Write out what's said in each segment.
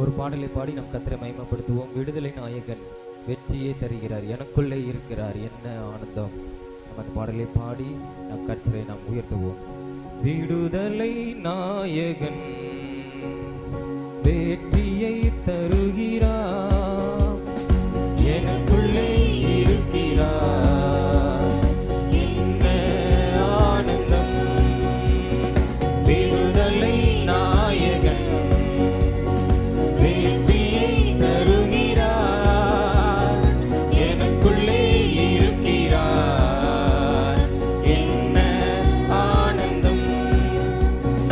ஒரு பாடலை பாடி நம் கர்த்தரை மகிமைப்படுத்துவோம். விடுதலை நாயகன் வெற்றியை தருகிறார், எனக்குள்ளே இருக்கிறார், என்ன ஆனந்தம். நம்ம அந்த பாடலை பாடி நம் கர்த்தரை நாம் உயர்த்துவோம். விடுதலை நாயகன் வெற்றியை தருகிறார், எனக்குள்ளே இருக்கிறார், என்ன ஆனந்தம். விடுதலை நாயகன் வெற்றியை தருகிறார், எனக்குள்ளே இருக்கிறார், என்ன ஆனந்தம்.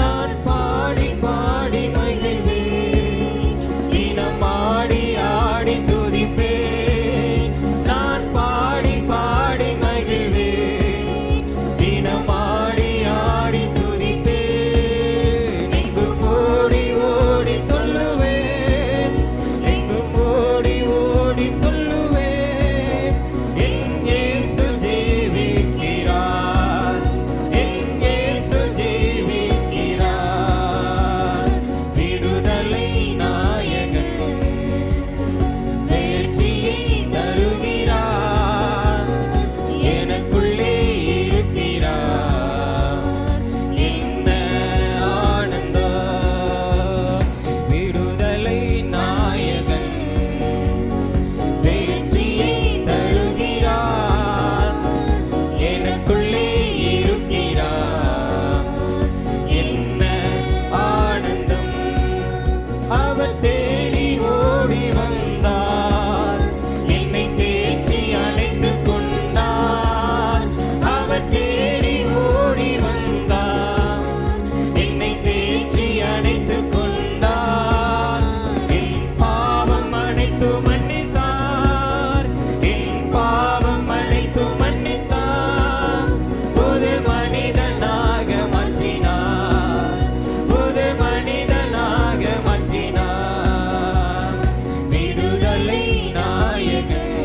நான் பாடி பாடி மகிழ்வேன், தினம் ஆடி ஆடி துதிப்பேன். நான் பாடி பாடி மகிழ்வேன், தினம் ஆடி ஆடி துதிப்பேன். எங்கும் ஓடி ஓடி சொல்லுவேன், எங்கும் ஓடி ஓடி சொல்லுவேன், என் இயேசு ஜீவிக்கிறார், என் இயேசு ஜீவிக்கிறார். விடுதலை நாயகன் வெற்றியை தருகிறார், எனக்குள்ளே இருக்கிறார், என்ன ஆனந்தம். விடுதலை நாயகன் வெற்றியை தருகிறார், எனக்குள்ளே இருக்கிறார், என்ன ஆனந்தம். அவர் தேடி ஓடி வந்தார், என்னை தேற்றி அணைத்துக் கொண்டார். அவர் தேடி ஓடி வந்தார், என்னை தேற்றி அணைத்துக் கொண்டார். என் பாவம் அனைத்து மன்னித்தார், என் பாவம் அனைத்து மன்னித்தார். புது மனிதனாக மாற்றினார், புது மனிதனாக மாற்றினார். விடுதலை நாயகன்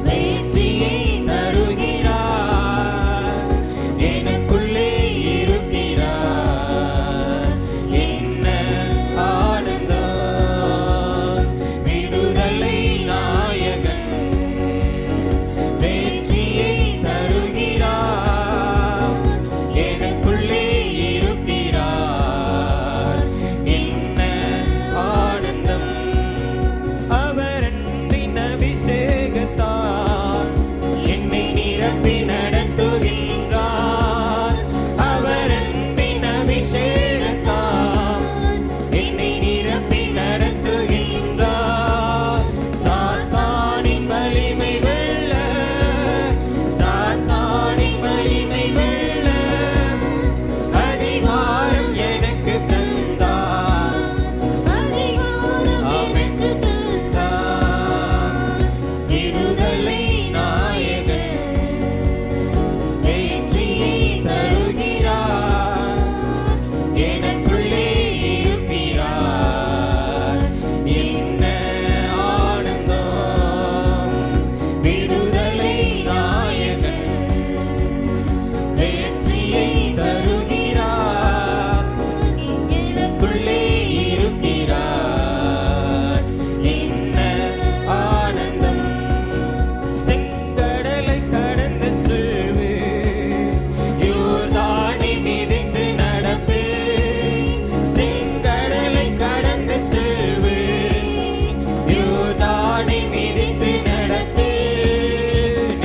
வெற்றியை தருகிறார், எனக்குள்ளே இருக்கிறார், என்ன ஆனந்தம். விடுதலை நாயகன் வெற்றியை தருகிறார், எனக்குள்ளே இருக்கிறார், என்ன ஆனந்தம். அவர் அன்பின் அபிஷேகத்தால் என்னை நிரப்பி நடத்துகின்றார். அவர் அன்பின் அபிஷேகத்தால் என்னை நிரப்பி நடத்துகின்றார். சாத்தானின் வலிமை வெல்ல, சாத்தானின் வலிமை வெல்ல அதிகாரம் எனக்கு தந்தார், அதிகாரம் எனக்கு தந்தார். விடுதலை நாயகன் வெற்றியை தருகிறார், எனக்குள்ளே இருக்கிறார், என்ன ஆனந்தம். விடுதலை நாயகன் வெற்றியை தருகிறார், எனக்குள்ளே இருக்கிறார், என்ன ஆனந்தம். செங்கடலை கடந்து செல்வேன், யோர்தானை மிதித்து நடப்பேன். செங்கடலை கடந்து செல்வேன், யோர்தானை மிதித்து நடப்பேன்.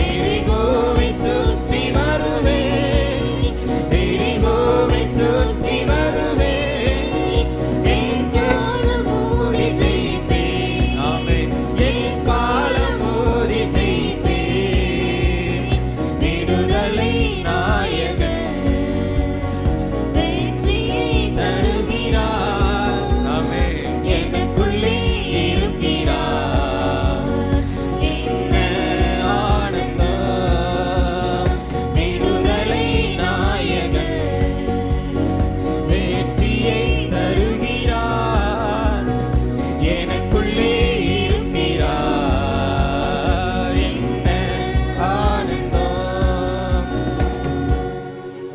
எரிகோவை சுற்றி வருவேன், எரிகோவை சுற்றி வருவேன். என் காலம் ஓடி ஜெயிப்பேன், ஆமென், என் காலம் ஓடி ஜெயிப்பேன். விடுதலை நாயகன் வெற்றியை தருகிறார், ஆமென், எனக்குள்ளே இருக்கிறார், என்ன ஆனந்தம். விடுதலை நாயகன் வெற்றியை தருகிறார், எனக்குள்ளே இருக்கிறார், என்ன ஆனந்தம்.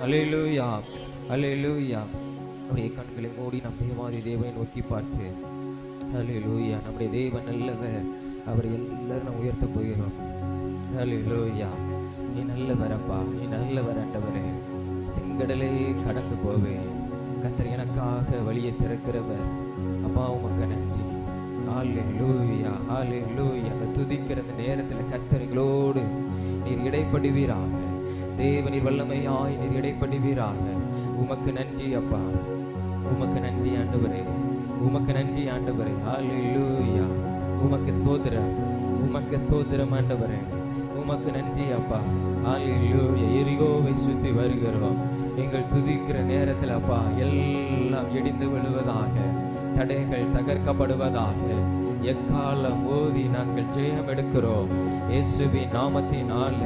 அல்லேலூயா, அல்லேலூயா. நம்முடைய கண்களை மூடி நம் தேவாதி தேவனை நோக்கி பார்த்து ஹல்லேலூயா, நம்முடைய தேவன் நல்லவர், அவரை எல்லாரும் நம்ம உயர்த்த போகிறோம். ஹல்லேலூயா, நீ நல்லவர் அப்பா, நீ நல்லவர் ஆண்டவரே. செங்கடலே கடந்து போவேன், கர்த்தர் எனக்காக வழியை திறக்கிறவர். அப்பா உமக்கு நன்றி. ஹல்லேலூயா, ஹல்லேலூயா. அந்த துதிக்கிற அந்த நேரத்தில் கர்த்தர்களோடு நீர் இடைப்படுவீராக. தேவனீர் வல்லமையாய் நீர் இடைப்படுவீராக. உமக்கு நன்றி அப்பா, உமக்கு நன்றி ஆண்டவரே, உமக்கு நன்றி ஆண்டவரே. ஹல்லேலூயா, உமக்கு ஸ்தோத்திரம், உமக்கு ஸ்தோத்திரம் ஆண்டவரே, உமக்கு நன்றி அப்பா. ஹல்லேலூயா. எரிகோவை சுத்தி வருகிறோம். எங்கள் துதிக்கிற நேரத்தில் அப்பா எல்லாம் இடிந்து விழுவதாக, தடைகள் தகர்க்கப்படுவதாக. எக்காலம் ஓதி நாங்கள் ஜெயம் எடுக்கிறோம் இயேசுவின் நாமத்தினால.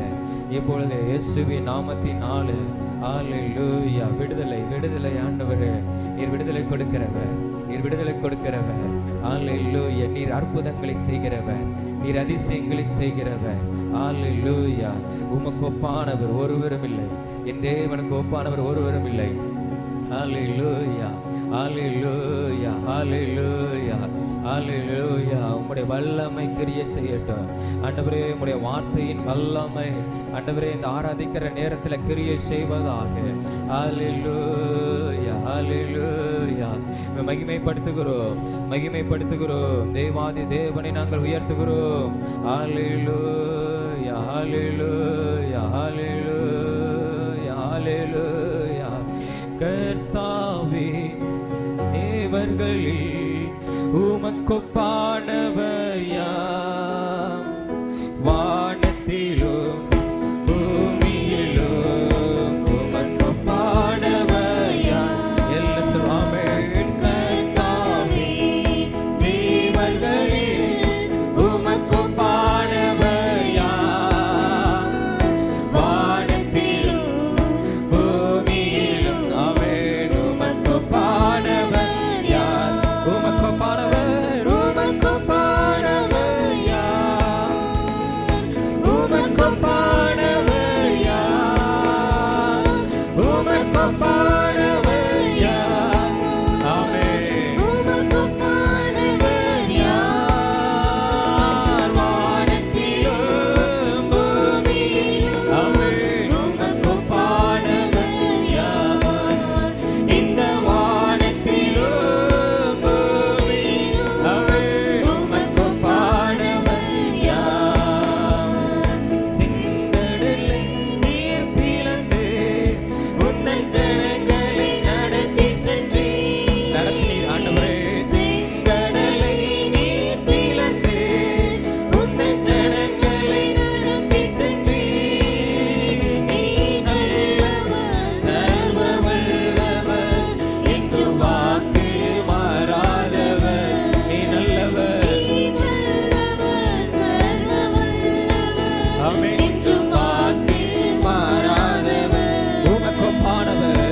இப்பொழுது இயேசுவின் நாமத்தினால ஹல்லேலூயா. விடுதலை, விடுதலை ஆண்டவரே, நீர் விடுதலை கொடுக்கிறவர், நீர் விடுதலை கொடுக்கிறவர். ஹல்லேலூயா. நீர் அற்புதங்களை செய்கிறவர், நீர் அதிசயங்களை செய்கிறவர். ஹல்லேலூயா. உமக்கு ஒப்பானவர் ஒருவரும் இல்லை, என் தேவனுக்கு ஒப்பானவர் ஒருவரும் இல்லை. ஹல்லேலூயா, ஹல்லேலூயா, ஹல்லேலூயா, ஹல்லேலூயா. உம்முடைய வல்லமை கிரியை செய்யட்டும் ஆண்டவரே. உம்முடைய வார்த்தையின் வல்லமை ஆண்டவரே இந்த ஆராதிக்கிற நேரத்தில் கிரியை செய்வதாக. ஹல்லேலூயா, ஹல்லேலூயா. மகிமைப்படுத்துகிறோம், மகிமைப்படுத்துகிறோம். தேவாதி தேவனை நாங்கள் உயர்த்துகிறோம். ஹல்லேலூயா, ஹல்லேலூயா, ஹல்லேலூயா, ஹல்லேலூயா. கர்த்தாவே, தேவர்களில் உமக்கொப்பானவர் யார்? வானத்திலும் பூமியிலும் உமக்கொப்பானவர் யார்? எல்லாம் சொல்லுவாமே. கர்த்தாவே, தேவர்களில் உமக்கொப்பானவர் யார்? வானத்திலும் பூமியிலும் அவன் உமக்கொப்பானவர் யார்? உமக்கொப்பானவர், உமக்கொப்பானவர் யார்? உமக்கொப்பானவர் யார்? உமக்கொப்பானவர் யார்? ஆமென். உமக்கொப்பானவர் யார்? வானத்திலும் பூமியிலும் ஆமென். உமக்கொப்பானவர் யார்? இந்த வானத்திலும் பூமியிலும் ஆமென். உமக்கொப்பானவர் யார்? செங்கடலை நீர் பிளந்து உந்தன் ஜனங்களை நடத்தி சென்றீர். நடத்தினீர் ஆண்டவரே. செங்கடலை நீர் பிளந்து உந்தன் ஜனங்களை நடத்தி சென்றீர். நீ நல்லவர், சர்வ வல்லவர், என்று வாக்கு மாறாதவர். நீ நல்லவர், ஆமென், என்று வாக்கு மாறாதவர். உமக்கொப்பானவர்,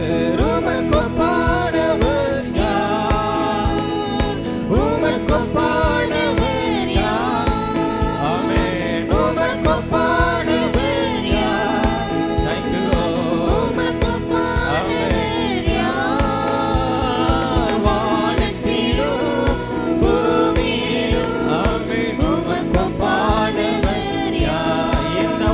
உமக்கொப்பானவர் யார்? உமக்கொப்பானவர் யார்? ஆமென். உமக்கொப்பானவர் யார்? Thank you Lord. உமக்கொப்பானவர் யார்? வானத்திலும் பூமியிலும் ஆமென். உமக்கொப்பானவர் யார்? இந்த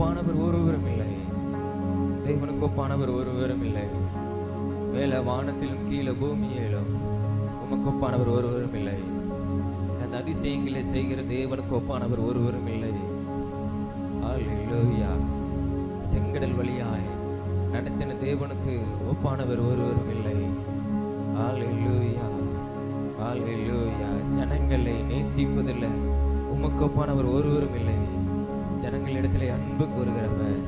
ஒப்பானவர் ஒருவரும் இல்லை. தேவனுக்கு ஒப்பானவர் ஒருவரும் இல்லை. மேல வானத்திலும் கீழே பூமியிலும் உமக்கு ஒப்பானவர் ஒருவரும் இல்லை. அந்த அதிசயங்களை செய்கிற தேவனுக்கு ஒப்பானவர் ஒருவரும் இல்லை. அல்லேலூயா. செங்கடல் வழியாய் நடத்தின தேவனுக்கு ஒப்பானவர் ஒருவரும் இல்லை. அல்லேலூயா, அல்லேலூயா. ஜனங்களை நேசிப்பதில் உமக்கு ஒப்பானவர் ஒருவரும் இல்லை. ஜனங்களிடத்திலே அன்பு கூறுகிறவர்,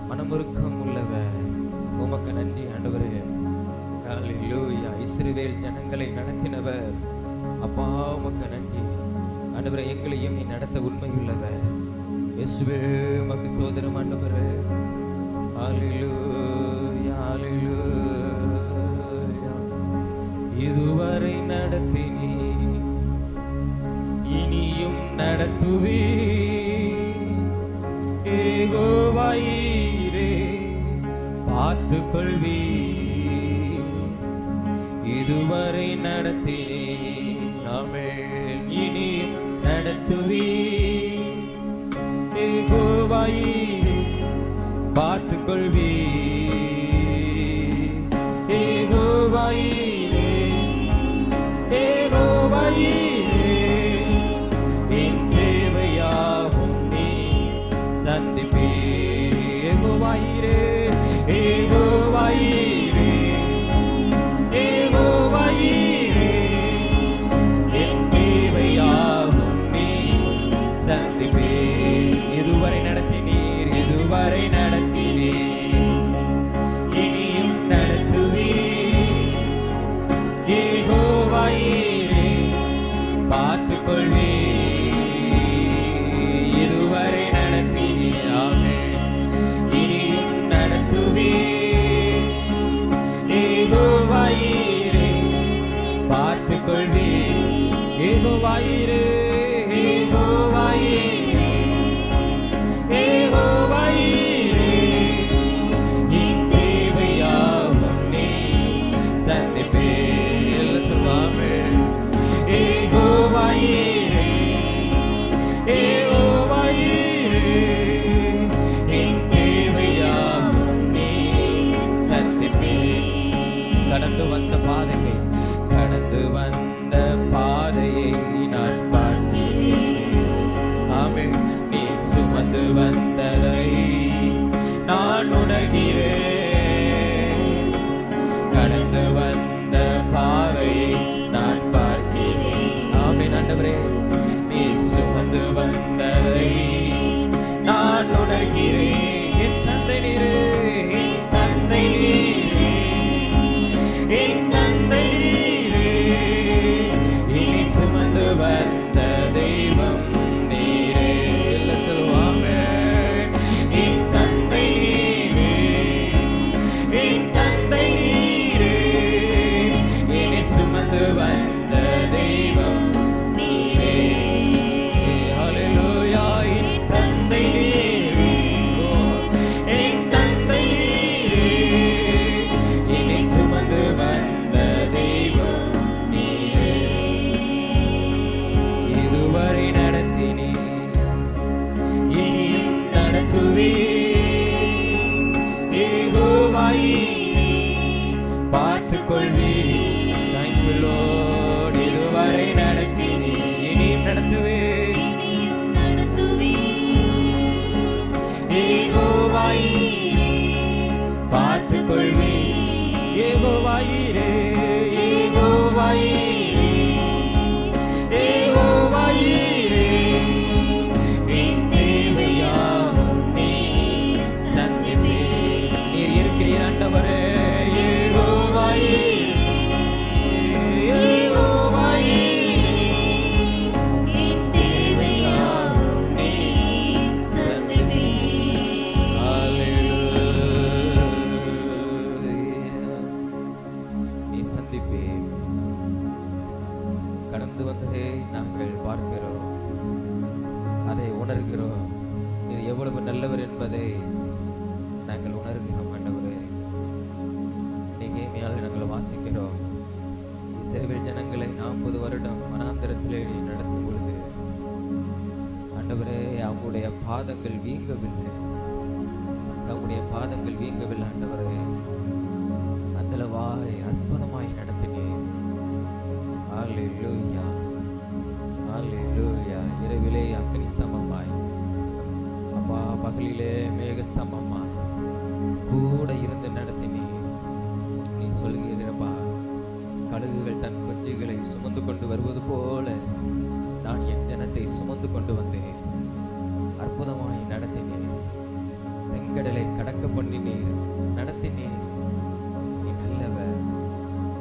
மனமுருக்கம் உள்ளவர். உமக்கு நன்றி ஆண்டவரே. அல்லேலூயா. இஸ்ரவேல் ஜனங்களை நடத்தினவர் அப்பா, உமக்கு நன்றி ஆண்டவரே. எங்களையும் நீ நடத்த உண்மை உள்ளவர். இயேசுவே உமக்கு ஸ்தோத்திரம் ஆண்டவரே. அல்லேலூயா, அல்லேலூயா. இதுவரை நடத்தினீ, இனியும் நடத்துவே. யெகோவாயீரே பார்த்துக் கொள்வே. இதுவரை நடத்தினே, ஆமென், இனியும் நடத்துவே. யெகோவாயீரே பார்த்துக் கொள்வே. யெகோவாயீரே, யெகோவாயீரே, என் தேவையாகும் நீ சந்திப்பே. யெகோவாயீரே, யெகோவாயீரே, யெகோவாயீரே, என் தேவையாகும் நீ சந்திப்பே. இதுவரை நடத்தினீர், இதுவரை நடத்தினீர், இனியும் நடத்துவீர். யெகோவாயீரே பார்த்துக் கொள்வீர். இதுவரை நடத்தினீர், ஆமென், இனியும் நடத்துவீர். யெகோவாயீரே பார்த்துக் கொள்வீர். யெகோவாயீரே, யெகோவாயீரே, யெகோவாயீரே, என் தேவையாகும் நீ சந்திப்பே. எல்லாம் சொல்லுவாங்க. யெகோவாயீரே, யெகோவாயீரே, என் தேவையாகும் நீ சந்திப்பே. கடந்து வந்த பாதையை, கடந்து வந்த பாதையை நான் பார்க்கிறேன். ஆமென். நீ சுமந்து வந்ததை நான் உணர்கிறேன். கடந்து வந்த பாதையை நான் பார்க்கிறேன். ஆமென் ஆண்டவரே. நீ சுமந்து வந்ததை நான் உணர்கிறேன். என் தந்தை நீரே, என் தந்தை நீரே, என் தந்தை நீரே, இனி சுமந்து வந்த தெய்வம் நீரே. எல்லாம் சொல்லுவாங்க. என் தந்தை நீரே, என் தந்தை நீரே, இனி சுமந்து வந்த தெய்வம் நீரே. ஹல்லேலூயா. என் தந்தை நீரே, என் தந்தை நீரே, இனி சுமந்து வந்த தெய்வம் நீரே. இதுவரை நடத்தினீர், இனியும் நடத்துவீர். யெகோவாயீரே பார்த்துக் கொள்வீர். Thank you Lord. இதுவரை நடத்தினீர், இனியும் நடத்துவீர். யெகோவாயீரே பார்த்துக் கொள்வீர். யெகோவாயீரே, யெகோவாயீரே, யெகோவாயீரே, என் தேவையாகும் நீ சந்திப்பீர். நீர் இருக்கிறீர் ஆண்டவரே. யெகோவாயீரே, யெகோவாயீரே, என் தேவையாகும் நீ சந்திப்பீர். அல்லேலூயா. நீ சந்திப்பீர். கடந்து வந்ததை நாங்கள் பார்க்கிறோம், அதை உணர்கிறோம். இது எவ்வளவு நல்லவர் என்பதை நாங்கள் உணர்கிறோம் ஆண்டவரே. நீங்க நாங்கள் வாசிக்கிறோம். இஸ்ரவேல் ஜனங்களை 40 வருடம் வனாந்தரத்திலே நீ நடத்தும் பொழுது ஆண்டவரே அவங்களுடைய பாதங்கள் வீங்கவில்லை. நம்முடைய பாதங்கள் வீங்கவில்லை ஆண்டவரே. அந்தளவாய் அற்புதமாய் நடத்தினேன். ஹல்லேலூயா, ஹல்லேலூயா. இரவிலே அக்னி ஸ்தம்பமாய், அப்பா பகலிலே மேக ஸ்தம்பமாய் கூட இருந்து நடத்தினேன். நீ சொல்கிறப்பா, கழுகுகள் தன் குஞ்சுகளை சுமந்து கொண்டு வருவது போல நான் என் ஜனத்தை சுமந்து கொண்டு வந்தேன். அற்புதமாய் நடத்தினேன். செங்கடலை கடக்க பண்ணினீர், நடத்தினேன். நீ நல்லவர்,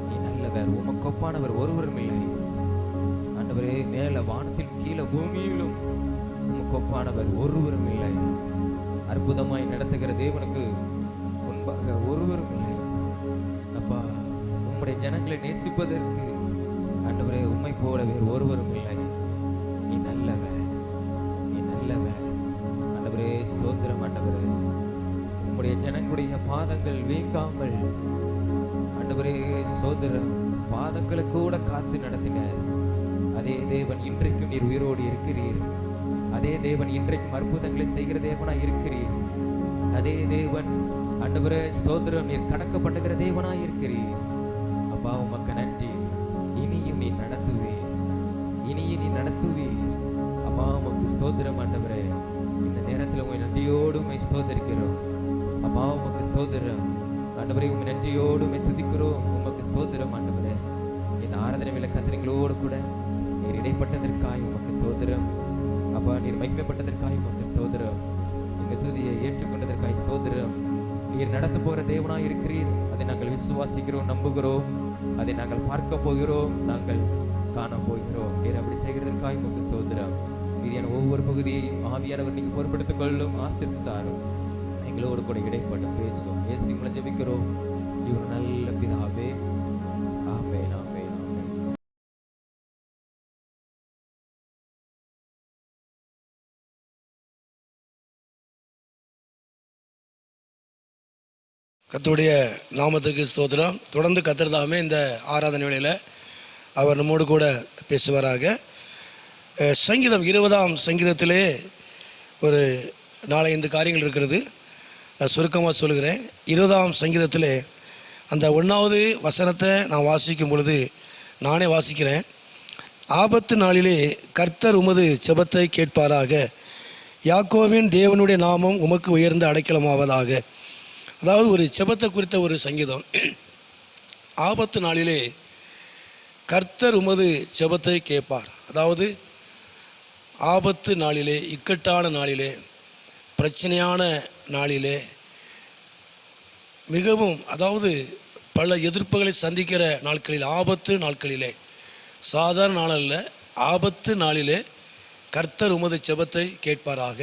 நீ நல்லவர். உமக்கு ஒப்பானவர் ஒருவரும் இல்லை ஆண்டவரே. மேல வானத்தில் கீழே பூமியிலும் உமக்கு ஒப்பானவர் ஒருவரும் இல்லை. அற்புதமாய் நடத்துகிற தேவனுக்கு முன்பாக ஒருவரும் இல்லை. அப்பா, உம்முடைய ஜனங்களை நேசிப்பதற்கு ஆண்டவரே உம்மை போல வேறு ஒருவரும் இல்லை. நீ நல்லவர், நீ நல்லவர் ஆண்டவரே. ஸ்தோத்திரம் ஆண்டவரே. உம்முடைய ஜனங்களுடைய பாதங்கள் வீங்காமல் ஆண்டவரே ஸ்தோத்திரம், பாதங்களை கூட காத்து நடத்தினார். அதே தேவன் இன்றைக்கும் நீர் உயிரோடு இருக்கிறீர். அதே தேவன் இன்றைக்கும் அற்புதங்களை செய்கிற தேவனா இருக்கிறீர். அதே தேவன் ஆண்டவரே ஸ்தோத்திரம், நீர் கடக்க பண்ணுகிற தேவனா இருக்கிறீர். அப்பா உமக்கு நன்றி. இனியும் நீ நடத்துவே, இனியும் நீ நடத்துவே. அப்பா உமக்கு ஸ்தோத்திரம் ஆண்டவரே. இந்த நேரத்தில் உங்க நன்றியோடு உண்மை ஸ்தோத்தரிக்கிறோம். அப்பா உமக்கு ஸ்தோத்திரம் ஆண்டவரே. உங்க நன்றியோடு உண்மை துதிக்கிறோம். உமக்கு ஸ்தோத்திரம் ஆண்டவரே. இந்த ஆராதனை வேளை கத்திரங்களோடு கூட நீர் இடைப்பட்டதற்காய் உமக்கு ஸ்தோத்திரம். அப்பா நீர் மகிமைப்பட்டதற்காய் உமக்கு ஸ்தோத்திரம். எங்க துதியை ஏற்றுக்கொண்டதற்காய் ஸ்தோத்திரம். நீர் நடத்த போகிற தேவனாய் இருக்கிறீர். அதை நாங்கள் விசுவாசிக்கிறோம், நம்புகிறோம். அதை நாங்கள் பார்க்க போகிறோம், நாங்கள் காண போகிறோம். நீர் அப்படி செய்கிறதற்காக உமக்கு ஸ்தோத்திரம். மீதியான ஒவ்வொரு பகுதியையும் ஆவியானவர் நீங்கள் பொறுப்படுத்திக் கொள்ளும், ஆசீர்வதித்தாரும். எங்களோடு கூட இடைப்பட்டு பேசும். இயேசு உங்களை ஜெபிக்கிறோம் ஒரு நல்ல பிதாவே. ஆமென், ஆமென், ஆமென். கர்த்தருடைய நாமத்துக்கு ஸ்தோத்திரம். தொடர்ந்து கர்த்தர் தாமே இந்த ஆராதனை வேளையில் அவர் நம்மோடு கூட பேசுவாராக. சங்கீதம் 20ஆம் சங்கீதத்திலே ஒரு 4-5 காரியங்கள் இருக்கிறது. நான் சுருக்கமாக சொல்கிறேன். 20ஆம் சங்கீதத்திலே அந்த 1வது வசனத்தை நான் வாசிக்கும் பொழுது நானே வாசிக்கிறேன். ஆபத்து நாளிலே கர்த்தர் உமது செபத்தை கேட்பாராக. யாக்கோபின் தேவனுடைய நாமம் உமக்கு உயர்ந்த அடைக்கலமாவதாக. அதாவது ஒரு செபத்தை குறித்த ஒரு சங்கீதம். ஆபத்து நாளிலே கர்த்தர் உமது செபத்தை கேட்பார். அதாவது ஆபத்து நாளிலே, இக்கட்டான நாளிலே, பிரச்சனையான நாளிலே, மிகவும் அதாவது பல எதிர்ப்புகளை சந்திக்கிற நாட்களில், ஆபத்து நாட்களிலே, சாதாரண நாளல்ல, ஆபத்து நாளிலே கர்த்தர் உமது செபத்தை கேட்பாராக.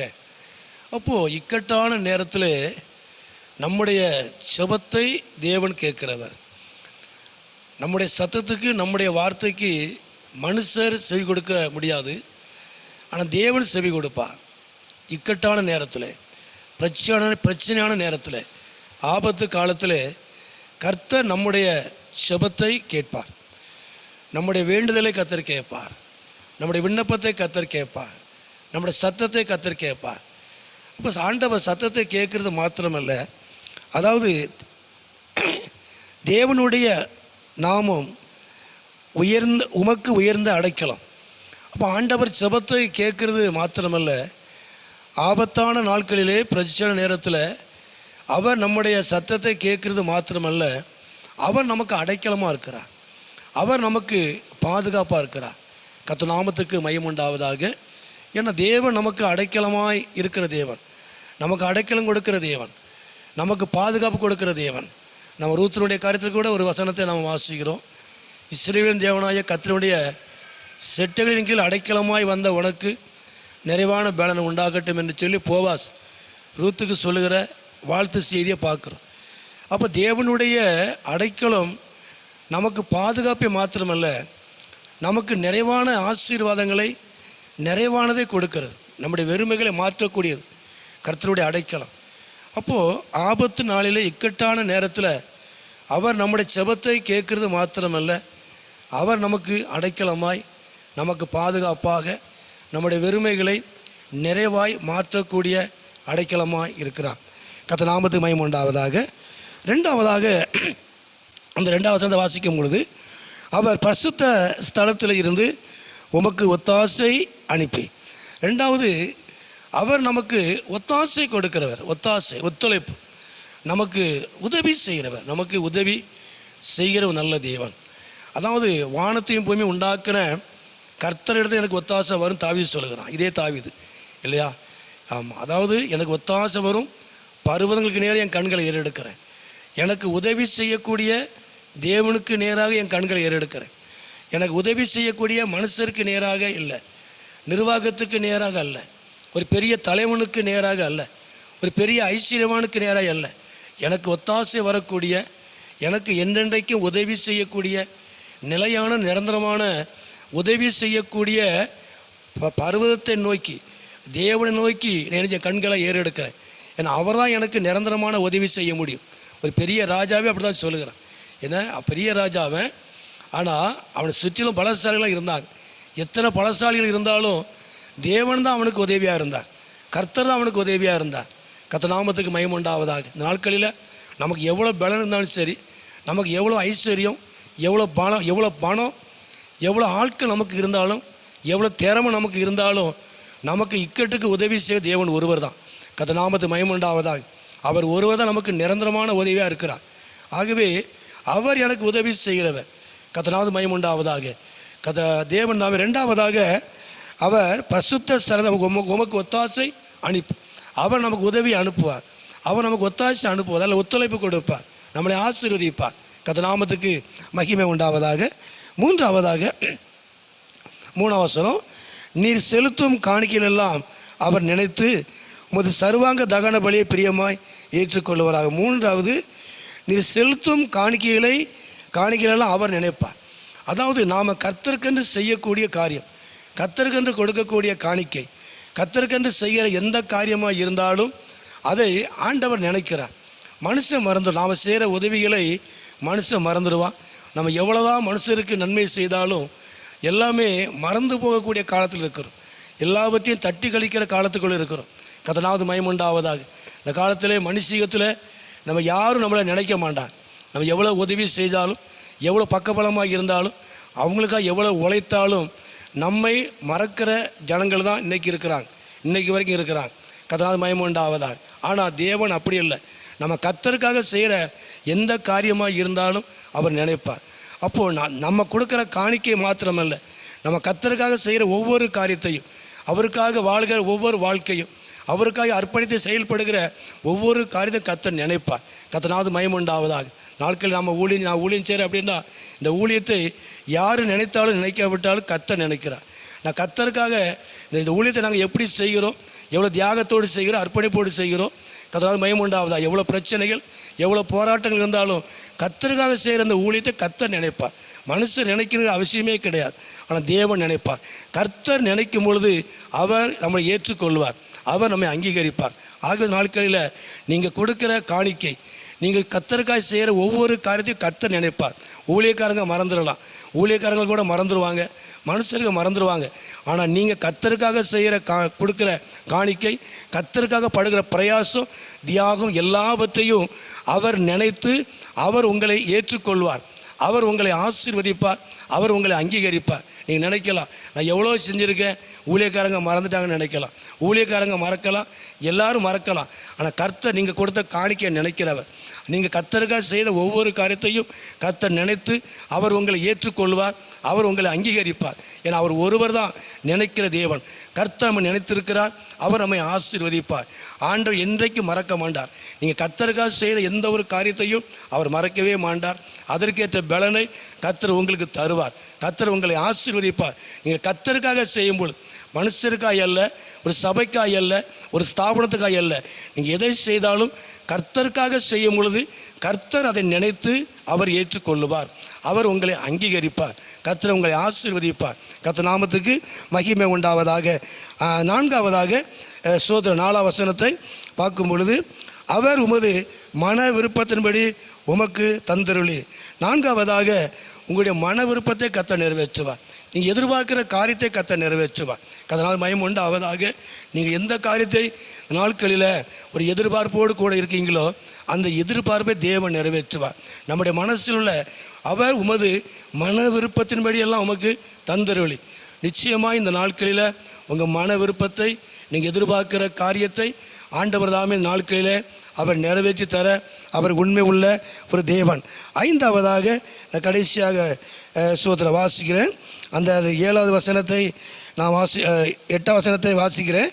அப்போது இக்கட்டான நேரத்தில் நம்முடைய செபத்தை தேவன் கேட்கிறவர். நம்முடைய சத்தத்துக்கு, நம்முடைய வார்த்தைக்கு மனுஷர் செவி கொடுக்க முடியாது. ஆனால் தேவன் செவி கொடுப்பார். இக்கட்டான நேரத்தில், பிரச்சனையான நேரத்தில், ஆபத்து காலத்தில் கர்த்தர் நம்முடைய செபத்தை கேட்பார். நம்முடைய வேண்டுதலை கர்த்தர் கேட்பார். நம்முடைய விண்ணப்பத்தை கர்த்தர் கேட்பார். நம்முடைய சத்தத்தை கர்த்தர் கேட்பார். அப்போ ஆண்டவர் சத்தத்தை கேட்குறது மாத்திரமல்ல, அதாவது தேவனுடைய நாமம் உமக்கு உயர்ந்த அடைக்கலம். அப்போ ஆண்டவர் செபத்தை கேட்குறது மாத்திரமல்ல, ஆபத்தான நாட்களிலே, பிரச்சனை நேரத்தில் அவர் நம்முடைய சத்தத்தை கேட்குறது மாத்திரமல்ல, அவர் நமக்கு அடைக்கலமாக இருக்கிறார். அவர் நமக்கு பாதுகாப்பாக இருக்கிறார். கர்த்தர் நாமத்துக்கு மகிமை உண்டாவதாக. ஏன்னா தேவன் நமக்கு அடைக்கலமாய் இருக்கிற தேவன், நமக்கு அடைக்கலம் கொடுக்கிற தேவன், நமக்கு பாதுகாப்பு கொடுக்கிற தேவன். நம்ம ரூத்தினுடைய காரியத்தில் கூட ஒரு வசனத்தை நாம் வாசிக்கிறோம். இஸ்ரவேலின் தேவனாய கர்த்தருடைய செட்டைகளின் கீழ் அடைக்கலமாய் வந்த உனக்கு நிறைவான பலன் உண்டாகட்டும் என்று சொல்லி போவாஸ் ரூத்துக்கு சொல்லுகிற வாழ்த்து செய்தியை பார்க்குறோம். அப்போ தேவனுடைய அடைக்கலம் நமக்கு பாதுகாப்பை மாத்திரமல்ல, நமக்கு நிறைவான ஆசீர்வாதங்களை, நிறைவானதை கொடுக்கிறது. நம்முடைய வெறுமைகளை மாற்றக்கூடியது கர்த்தருடைய அடைக்கலம். அப்போது ஆபத்து நாளிலே, இக்கட்டான நேரத்தில் அவர் நம்முடைய செபத்தை கேட்குறது மாத்திரமல்ல, அவர் நமக்கு அடைக்கலமாய், நமக்கு பாதுகாப்பாக, நம்முடைய வெறுமைகளை நிறைவாய் மாற்றக்கூடிய அடைக்கலமாய் இருக்கிறார். கர்த்தர் நாமத்துக்கு மகிமை உண்டாவதாக. ரெண்டாவதாக அந்த 2வது வசனத்தை வாசிக்கும் பொழுது, அவர் பரிசுத்த ஸ்தலத்தில் இருந்து உமக்கு ஒத்தாசை அனுப்பி. ரெண்டாவது, அவர் நமக்கு ஒத்தாசை கொடுக்கிறவர், ஒத்துழைப்பு, நமக்கு உதவி செய்கிறவர், நமக்கு உதவி செய்கிற ஒரு நல்ல தேவன். அதாவது வானத்தையும் பூமியும் உண்டாக்கின கர்த்தரிடத்தில் எனக்கு ஒத்தாசை வரும் தாவீது சொல்லுகிறான். இதே தாவீது இல்லையா? ஆமாம். அதாவது எனக்கு ஒத்தாசை வரும், பர்வதங்களுக்கு நேராக என் கண்களை ஏறெடுக்கிறேன். எனக்கு உதவி செய்யக்கூடிய தேவனுக்கு நேராக என் கண்களை ஏறெடுக்கிறேன். எனக்கு உதவி செய்யக்கூடிய மனுஷருக்கு நேராக இல்லை, நிர்வாகத்துக்கு நேராக அல்ல, ஒரு பெரிய தலைவனுக்கு நேராக அல்ல, ஒரு பெரிய ஐஸ்வர்யவானுக்கு நேராக அல்ல. எனக்கு ஒத்தாசை வரக்கூடிய, எனக்கு என்றென்றைக்கும் உதவி செய்யக்கூடிய, நிலையான நிரந்தரமான உதவி செய்யக்கூடிய பர்வதத்தை நோக்கி, தேவனை நோக்கி என் கண்களை ஏறெடுக்கிறேன். ஏன்னா அவர் தான் எனக்கு நிரந்தரமான உதவி செய்ய முடியும். ஒரு பெரிய ராஜாவே அப்படி தான் சொல்லுகிறான். ஏன்னா பெரிய ராஜாவன், ஆனால் அவனை சுற்றிலும் பலசாலிகளாக இருந்தாங்க. எத்தனை பலசாலிகள் இருந்தாலும் தேவன் தான் அவனுக்கு உதவியாக இருந்தார், கர்த்தர் தான் அவனுக்கு உதவியாக இருந்தார். கர்த்தர் நாமத்துக்கு மகிமை உண்டாவதாக. இந்த நாட்களில் நமக்கு எவ்வளோ பலன் இருந்தாலும் சரி, நமக்கு எவ்வளோ ஐஸ்வர்யம், எவ்வளோ பணம், எவ்வளோ ஆட்கள் நமக்கு இருந்தாலும், எவ்வளோ திறமை நமக்கு இருந்தாலும், நமக்கு இக்கட்டுக்கு உதவி செய்ய தேவன் ஒருவர் தான். கர்த்தர் நாமத்துக்கு மகிமை உண்டாவதாக. அவர் ஒருவர் தான் நமக்கு நிரந்தரமான உதவியாக இருக்கிறார். ஆகவே அவர் எனக்கு உதவி செய்கிறவர். கர்த்தர் நாமத்துக்கு மகிமை உண்டாவதாக. தேவன் நாம. ரெண்டாவதாக, அவர் பரிசுத்த ஸ்தலத்தில் உமக்கு ஒத்தாசை அனுப்பி. அவர் நமக்கு உதவி அனுப்புவார், அவர் நமக்கு ஒத்தாசை அனுப்புவார், அதில் ஒத்துழைப்பு கொடுப்பார், நம்மளை ஆசீர்வதிப்பார். கர்த்தர் நாமத்துக்கு மகிமை உண்டாவதாக. மூன்றாவதாக 3ஆம் வசனம், நீர் செலுத்தும் காணிக்கையிலெல்லாம் அவர் நினைத்து உமது சர்வாங்க தகன பலியை பிரியமாய் ஏற்றுக்கொள்வாராக. மூன்றாவது, நீர் செலுத்தும் காணிக்கைகளெல்லாம் அவர் நினைப்பார். அதாவது நாம் கர்த்தருக்கென்று செய்யக்கூடிய காரியம், கர்த்தருக்கென்று கொடுக்கக்கூடிய காணிக்கை, கர்த்தருக்கென்று செய்கிற எந்த காரியமாக இருந்தாலும் அதை ஆண்டவர் நினைக்கிறார். மனுஷன் மறந்துடும். நாம் செய்கிற உதவிகளை மனுஷன் மறந்துடுவான். நம்ம எவ்வளோதான் மனுஷருக்கு நன்மை செய்தாலும் எல்லாமே மறந்து போகக்கூடிய காலத்தில் இருக்கிறோம். எல்லாவற்றையும் தட்டி கழிக்கிற காலத்துக்குள்ளே இருக்கிறோம். கர்த்தர் மகிமை உண்டாவதாக. இந்த காலத்தில் மனுஷீகத்தில் நம்ம யாரும் நம்மளை நினைக்க மாட்டாங்க. நம்ம எவ்வளோ உதவி செய்தாலும், எவ்வளோ பக்கபலமாக இருந்தாலும், அவங்களுக்காக எவ்வளோ உழைத்தாலும் நம்மை மறக்கிற ஜனங்கள் தான் இன்றைக்கி இருக்கிறாங்க, இன்றைக்கி வரைக்கும் இருக்கிறாங்க. கர்த்தர் மகிமை உண்டாவதாக. ஆனால் தேவன் அப்படி இல்லை. நம்ம கர்த்தருக்காக செய்கிற எந்த காரியமாக இருந்தாலும் அவர் நினைப்பார். அப்போது நம்ம கொடுக்குற காணிக்கை மாத்திரமல்ல, நம்ம கர்த்தருக்காக செய்கிற ஒவ்வொரு காரியத்தையும், அவருக்காக வாழ்கிற ஒவ்வொரு வாழ்க்கையும், அவருக்காக அர்ப்பணித்து செயல்படுகிற ஒவ்வொரு காரியத்தையும் கர்த்தர் நினைப்பார். கர்த்தர் மகிமை உண்டாவதாக. நாட்கள் நான் ஊழியம் செய்கிறேன் அப்படின்னா, இந்த ஊழியத்தை யார் நினைத்தாலும் நினைக்காவிட்டாலும் கர்த்தர் நினைக்கிறார். நான் கர்த்தருக்காக இந்த ஊழியத்தை நாங்கள் எப்படி செய்கிறோம், எவ்வளோ தியாகத்தோடு செய்கிறோம், அர்ப்பணிப்போடு செய்கிறோம். கர்த்தர் மகிமை உண்டாவதாக. எவ்வளோ பிரச்சனைகள், எவ்வளோ போராட்டங்கள் இருந்தாலும் கர்த்தருக்காக செய்கிற அந்த ஊழியத்தை கர்த்தர் நினைப்பார். மனுஷன் நினைக்கிற அவசியமே கிடையாது, ஆனால் தேவன் நினைப்பார். கர்த்தர் நினைக்கும் பொழுது அவர் நம்மை ஏற்றுக்கொள்வார், அவர் நம்மை அங்கீகரிப்பார். ஆகிய நாட்களில் நீங்கள் கொடுக்குற காணிக்கை, நீங்கள் கர்த்தருக்காக செய்கிற ஒவ்வொரு காரியத்தையும் கர்த்தர் நினைப்பார். ஊழியக்காரங்க மறந்துடலாம், ஊழியக்காரங்க கூட மறந்துடுவாங்க, மனுஷருக்கு மறந்துடுவாங்க. ஆனால் நீங்கள் கர்த்தருக்காக செய்கிற கொடுக்குற காணிக்கை, கர்த்தருக்காக படுகிற பிரயாசம், தியாகம் எல்லாவற்றையும் அவர் நினைத்து அவர் உங்களை ஏற்றுக்கொள்வார், அவர் உங்களை ஆசீர்வதிப்பார், அவர் உங்களை அங்கீகரிப்பார். நீங்கள் நினைக்கலாம், நான் எவ்வளோ செஞ்சுருக்கேன், ஊழியக்காரங்க மறந்துட்டாங்கன்னு நினைக்கலாம், ஊழியக்காரங்க மறக்கலாம், எல்லாரும் மறக்கலாம். ஆனால் கர்த்தர் நீங்கள் கொடுத்த காணிக்கையை நினைக்கிறவர். நீங்கள் கர்த்தருக்காக செய்த ஒவ்வொரு காரியத்தையும் கர்த்தர் நினைத்து அவர் உங்களை ஏற்றுக்கொள்வார், அவர் உங்களை அங்கீகரிப்பார். ஏன்னா அவர் ஒருவர் தான் நினைக்கிற தேவன். கர்த்தர் நம்ம நினைத்திருக்கிறார், அவர் நம்மை ஆசீர்வதிப்பார். ஆண்டவர் என்றைக்கும் மறக்க மாட்டார். நீங்கள் கர்த்தருக்காக செய்த எந்த ஒரு காரியத்தையும் அவர் மறக்கவே மாட்டார். அதற்கேற்ற பலனை கர்த்தர் உங்களுக்கு தருவார், கர்த்தர் உங்களை ஆசீர்வதிப்பார். நீங்கள் கர்த்தருக்காக செய்யும்போது, மனுஷருக்காய் அல்ல, ஒரு சபைக்காய் அல்ல, ஒரு ஸ்தாபனத்துக்காய் அல்ல, நீங்கள் எதை செய்தாலும் கர்த்தருக்காக செய்யும் பொழுது கர்த்தர் அதை நினைத்து அவர் ஏற்றுக்கொள்ளுவார், அவர் உங்களை அங்கீகரிப்பார், கர்த்தர் உங்களை ஆசீர்வதிப்பார். கர்த்தர் நாமத்துக்கு மகிமை உண்டாவதாக. நான்காவதாக சோதர 4ஆம் வசனத்தை பார்க்கும் பொழுது, அவர் உமது மன விருப்பத்தின்படி உமக்கு தந்தருளி. நான்காவதாக, உங்களுடைய மன விருப்பத்தை கர்த்தர் நிறைவேற்றுவார். நீங்கள் எதிர்பார்க்குற காரியத்தை கர்த்தர் நிறைவேற்றுவார். அதனால் மயம் உண்டாவதாக, நீங்கள் எந்த காரியத்தை நாட்களில் ஒரு எதிர்பார்ப்போடு கூட இருக்கீங்களோ அந்த எதிர்பார்ப்பை தேவன் நிறைவேற்றுவார். நம்முடைய மனசில் உள்ள அவர் உமது மன விருப்பத்தின்படி எல்லாம் உமக்கு தந்தருளி. நிச்சயமாக இந்த நாட்களில் உங்கள் மன விருப்பத்தை, நீங்கள் எதிர்பார்க்குற காரியத்தை ஆண்டவர் தாமே இந்த நாட்களில் அவர் நிறைவேற்றி தர அவர் உண்மை உள்ள ஒரு தேவன். ஐந்தாவதாக, நான் கடைசியாக சூத்திர வாசிக்கிறேன். அந்த 7வது வசனத்தை நான் 8வது வசனத்தை வாசிக்கிறேன்.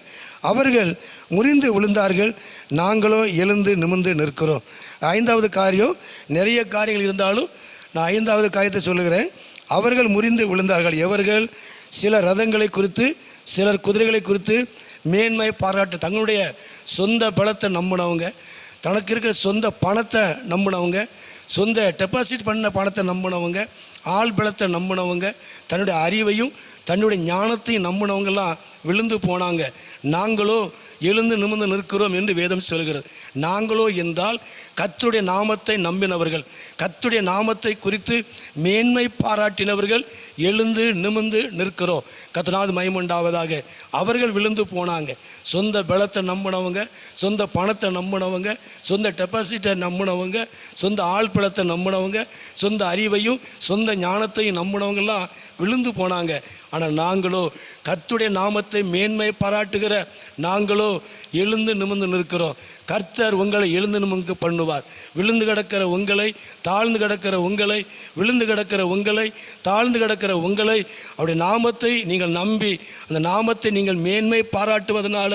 அவர்கள் முறிந்து விழுந்தார்கள், நாங்களோ எழுந்து நிமிர்ந்து நிற்கிறோம். 5வது காரியம், நிறைய காரியங்கள் இருந்தாலும் நான் 5வது காரியத்தை சொல்லுகிறேன். அவர்கள் முறிந்து விழுந்தார்கள். எவர்கள்? சிலர் ரதங்களை குறித்து, சிலர் குதிரைகளை குறித்து மேன்மை பாராட்டு, தங்களுடைய சொந்த பலத்தை நம்பினவங்க, தனக்கு இருக்கிற சொந்த பணத்தை நம்பினவங்க, சொந்த டெபாசிட் பண்ண பணத்தை நம்பினவங்க, ஆள் பலத்தை நம்பினவங்க, தன்னுடைய அறிவையும் தன்னுடைய ஞானத்தையும் நம்பினவங்கெல்லாம் விழுந்து போனாங்க. நாங்களோ எழுந்து நிமிர்ந்து நிற்கிறோம் என்று வேதம் சொல்கிறது. நாங்களோ என்றால் கர்த்தருடைய நாமத்தை நம்பினவர்கள், கர்த்தருடைய நாமத்தை குறித்து மேன்மை பாராட்டினவர்கள் எழுந்து நிமிர்ந்து நிற்கிறோம். கர்த்தராது மகிமையுண்டாவதாக. அவர்கள் விழுந்து போனாங்க. சொந்த பலத்தை நம்பினவங்க, சொந்த பணத்தை நம்பினவங்க, சொந்த டெபாசிட்டை நம்பினவங்க, சொந்த ஆள் பலத்தை நம்பினவங்க, சொந்த அறிவையும் சொந்த ஞானத்தையும் நம்பினவங்கெல்லாம் விழுந்து போனாங்க. ஆனால் நாங்களோ கர்த்தருடைய நாமத்தை மேன்மை பாராட்டுகிற நாங்களோ எழுந்து நிமிர்ந்து நிற்கிறோம். கர்த்தர் உங்களை எழுந்து நிமிர்ந்து பண்ணுவார். விழுந்து கிடக்கிற உங்களை, தாழ்ந்து கிடக்கிற உங்களை, விழுந்து கிடக்கிற உங்களை, தாழ்ந்து கிடக்கிற உங்களை, அவருடைய நாமத்தை நீங்கள் நம்பி அந்த நாமத்தை நீங்கள் மேன்மை பாராட்டுவதனால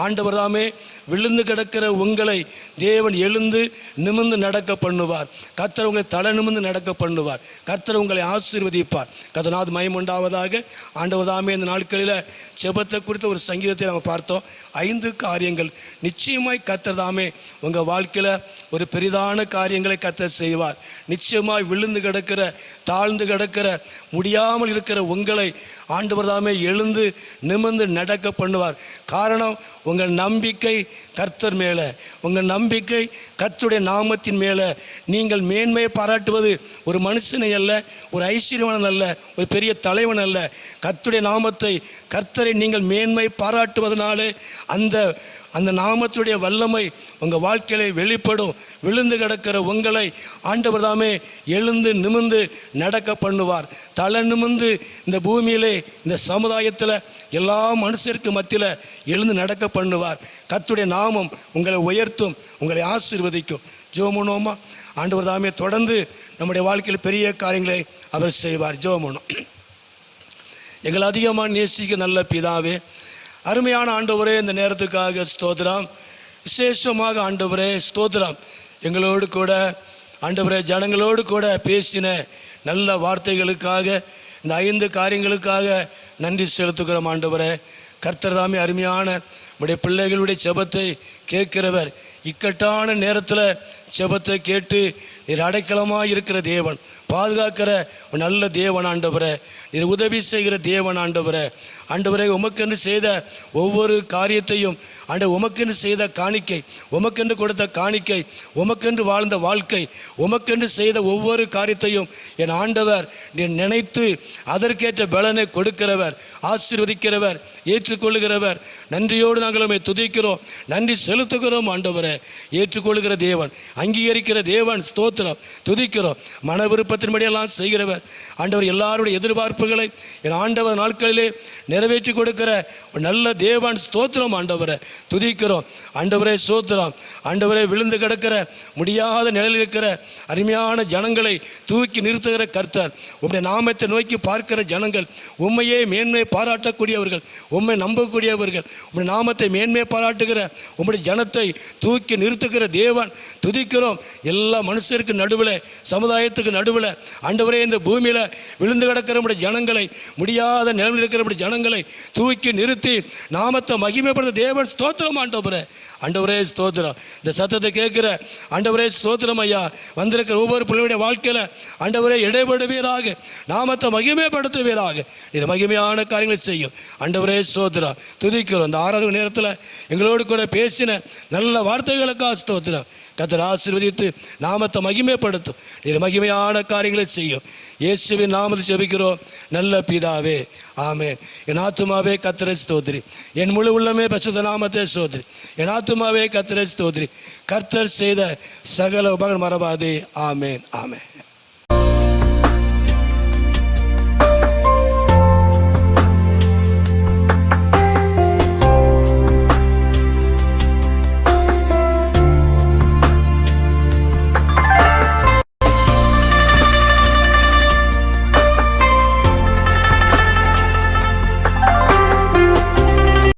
ஆண்டவர் தாமே விழுந்து கிடக்கிற உங்களை தேவன் எழுந்து நிமிர்ந்து நடக்க பண்ணுவார். கர்த்தர் உங்களை தலை நிமிர்ந்து நடக்க பண்ணுவார். கர்த்தர் உங்களை ஆசீர்வதிப்பார். கர்த்தராது மகிமையுண்டாவதாக. ஆண்டவர் தாமே இந்த நாட்களில் ஜெபத்தை குறித்த ஒரு சங்கீதத்தை நம்ம பார்த்தோம். 5 காரியங்கள் நிச்சயமாய் கர்த்தர் தாமே உங்கள் வாழ்க்கையில் ஒரு பெரிதான காரியங்களை கர்த்தர் செய்வார். நிச்சயமாய் விழுந்து கிடக்கிற, தாழ்ந்து கிடக்கிற, முடியாமல் இருக்கிற உங்களை ஆண்டவர் தாமே எழுந்து நிமிர்ந்து நடக்க பண்ணுவார். காரணம், உங்கள் நம்பிக்கை கர்த்தர் மேலே, உங்கள் நம்பிக்கை கர்த்தருடைய நாமத்தின் மேலே. நீங்கள் மேன்மையை பாராட்டுவது ஒரு மனுஷனை அல்ல, ஒரு ஐஸ்வர்யவான் அல்ல, ஒரு பெரிய தலைவன் அல்ல. கர்த்தருடைய நாமத்தை, கர்த்தரை நீங்கள் மேன்மை பாராட்டுவதனாலே அந்த நாமத்துடைய வல்லமை உங்கள் வாழ்க்கையில் வெளிப்படும். விழுந்து கிடக்கிற உங்களை ஆண்டவர் தாமே எழுந்து நிமிர்ந்து நடக்க பண்ணுவார். தலை நிமிர்ந்து இந்த பூமியிலே, இந்த சமுதாயத்தில் எல்லா மனுஷருக்கு மத்தியில் எழுந்து நடக்க பண்ணுவார். கர்த்தருடைய நாமம் உங்களை உயர்த்தும், உங்களை ஆசீர்வதிக்கும். ஜெபமோனோமா. ஆண்டவர் தாமே தொடர்ந்து நம்முடைய வாழ்க்கையில் பெரிய காரியங்களை அவர் செய்வார். ஜெபமோனோம். எங்களை அதிகமாக நேசிக்க நல்ல பிதாவே, அருமையான ஆண்டவரே, இந்த நேரத்துக்காக ஸ்தோத்திரம். விசேஷமாக ஆண்டவரே ஸ்தோத்திரம். எங்களோடு கூட ஆண்டவரே, ஜனங்களோடு கூட பேசின நல்ல வார்த்தைகளுக்காக, இந்த 5 காரியங்களுக்காக நன்றி செலுத்துகிறோம் ஆண்டவரே. கர்த்தர் தாமே அருமையான உடைய பிள்ளைகளுடைய ஜெபத்தை கேட்கிறவர். இக்கட்டான நேரத்தில் ஜெபத்தை கேட்டு நீர் அடைக்கலமாக இருக்கிற தேவன், பாதுகாக்கிற நல்ல தேவன் ஆண்டவரே, நீர் உதவி செய்கிற தேவன் ஆண்டவரே. ஆண்டவரே, உமக்கென்று செய்த ஒவ்வொரு காரியத்தையும் ஆண்டவர் உமக்கென்று செய்த காணிக்கை, உமக்கென்று கொடுத்த காணிக்கை, உமக்கென்று வாழ்ந்த வாழ்க்கை, உமக்கென்று செய்த ஒவ்வொரு காரியத்தையும் என் ஆண்டவர் நீர் நினைத்து அதற்கேற்ற பலனை கொடுக்கிறவர், ஆசீர்வதிக்கிறவர், ஏற்றுக்கொள்ளுகிறவர். நன்றியோடு நாங்கள் உம்மை துதிக்கிறோம், நன்றி செலுத்துகிறோம் ஆண்டவரே. ஏற்றுக்கொள்ளுகிற தேவன், அங்கீகரிக்கிற தேவன், ஸ்தோத்திரம், துதிக்கிறோம். மன விருப்பத்தின்படியெல்லாம் செய்கிறவர் ஆண்டவர். எல்லாருடைய எதிர்பார்ப்புகளை என் ஆண்டவர் நாட்களிலே நிறைவேற்றி கொடுக்கிற ஒரு நல்ல தேவன், ஸ்தோத்திரம் ஆண்டவரை, துதிக்கிறோம் ஆண்டவரே. ஸ்தோத்திரம் ஆண்டவரே. விழுந்து கிடக்கிற, முடியாத நிலையில் இருக்கிற அருமையான ஜனங்களை தூக்கி நிறுத்துகிற கர்த்தர், உம்முடைய நாமத்தை நோக்கி பார்க்கிற ஜனங்கள், உம்மையே மேன்மை பாராட்டக்கூடியவர்கள், உம்மை நம்பக்கூடியவர்கள், உம்முடைய நாமத்தை மேன்மை பாராட்டுகிற உம்முடைய ஜனத்தை தூக்கி நிறுத்துகிற தேவன், துதிக்க துதிக்கிறோம். எல்லா மனுஷருக்கு நடுவில், சமுதாயத்துக்கு நடுவில் ஆண்டவரே இந்த பூமியில் விழுந்து கிடக்கிற ஜனங்களை, முடியாத நிலைமையில் இருக்கிற ஜனங்களை தூக்கி நிறுத்தி நாமத்தை மகிமைப்படுத்த தேவன் ஸ்தோத்திரம். ஆண்டவரே ஸ்தோத்திரம். இந்த சத்தத்தை கேட்கிற ஆண்டவரே ஸ்தோத்திரம் ஐயா. வந்திருக்கிற ஒவ்வொரு பிள்ளையுடைய வாழ்க்கையில் ஆண்டவரே இடைபடுவீராக, நாமத்தை மகிமைப்படுத்துவீராக. இது மகிமையான காரியங்களை செய்யும். ஆண்டவரே ஸ்தோத்திரம். துதிக்கிறோம். இந்த ஆராதனை நேரத்தில் எங்களோடு கூட பேசின நல்ல வார்த்தைகளுக்காக ஸ்தோத்திரம். கர்த்தர் ஆசீர்வதித்து நாமத்தை மகிமைப்படுத்தும். நீர் மகிமையான காரியங்களை செய்யும். இயேசுவின் நாமத்தை ஜெபிக்கிறோம் நல்ல பிதாவே, ஆமென். என் ஆத்துமாவே கர்த்தரை ஸ்தோத்திரி, என் முழு உள்ளமே பரிசுத்த நாமத்தை ஸ்தோத்திரி. என் ஆத்துமாவே கர்த்தரை ஸ்தோத்திரி, கர்த்தர் செய்த சகல உபகாரம் மறவாதே. ஆமென், ஆமென்.